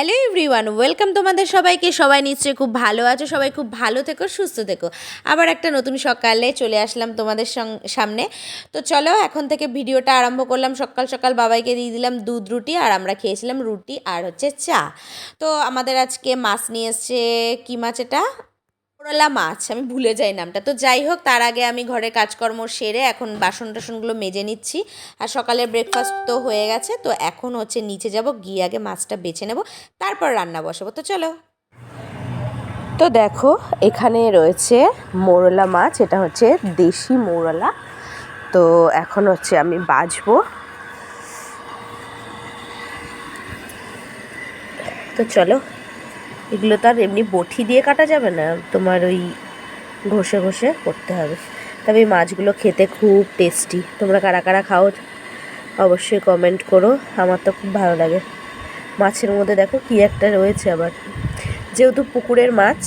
Hello everyone, welcome তোমাদের সবাইকে। সবাই নিশ্চয়ই খুব ভালো আছো, সবাই খুব ভালো থেকো, সুস্থ থেকো। আবার একটা নতুন সকালে চলে আসলাম তোমাদের সামনে। তো চলো এখন থেকে ভিডিওটা আরম্ভ করলাম। সকাল সকাল বাবাইকে দিয়ে দিলাম দুধ রুটি, আর আমরা খেয়েছিলাম রুটি আর হচ্ছে চা। তো আমাদের আজকে মাছ নিয়ে এসছে। কী মাছ এটা? মোরলা মাছ, আমি ভুলে যাই নামটা। তো যাই হোক, তার আগে আমি ঘরের কাজকর্ম সেরে এখন বাসন টাসনগুলো মেজে নিচ্ছি। আর সকালের ব্রেকফাস্ট তো হয়ে গেছে, তো এখন হচ্ছে নিচে যাব, গিয়ে আগে মাছটা বেছে নেব, তারপর রান্না বসাবো। তো চলো। তো দেখো, এখানে রয়েছে মোরলা মাছ, এটা হচ্ছে দেশি মোরলা। তো এখন হচ্ছে আমি বাছবো। তো চলো, এগুলো তো আর এমনি বটি দিয়ে কাটা যাবে না, তোমার ওই ঘষে ঘষে করতে হবে। তবে এই মাছগুলো খেতে খুব টেস্টি। তোমরা কারা কারা খাও অবশ্যই কমেন্ট করো, আমার তো খুব ভালো লাগে। মাছের মধ্যে দেখো কি একটা রয়েছে আবার, যেহেতু পুকুরের মাছ।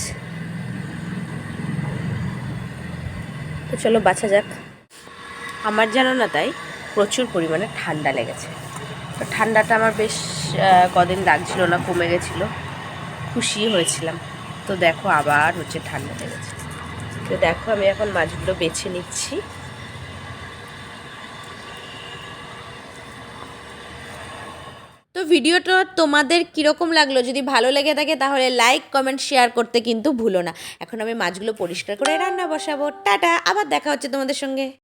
তো চলো বাছা যাক। আমার জানো না, তাই প্রচুর পরিমাণে ঠান্ডা লেগেছে। তো ঠান্ডাটা আমার বেশ কদিন লাগছিল না, কমে গেছিলো, খুশি হয়েছিলাম। তো দেখো আবার হচ্ছে ঠান্ডা লেগেছে। তো দেখো আমি এখন মাছগুলো বেছে নিচ্ছি। তো ভিডিওটা তোমাদের কীরকম লাগলো? যদি ভালো লেগে থাকে তাহলে লাইক, কমেন্ট, শেয়ার করতে কিন্তু ভুলো না। এখন আমি মাছগুলো পরিষ্কার করে রান্না বসাবো। টাটা, আবার দেখা হচ্ছে তোমাদের সঙ্গে।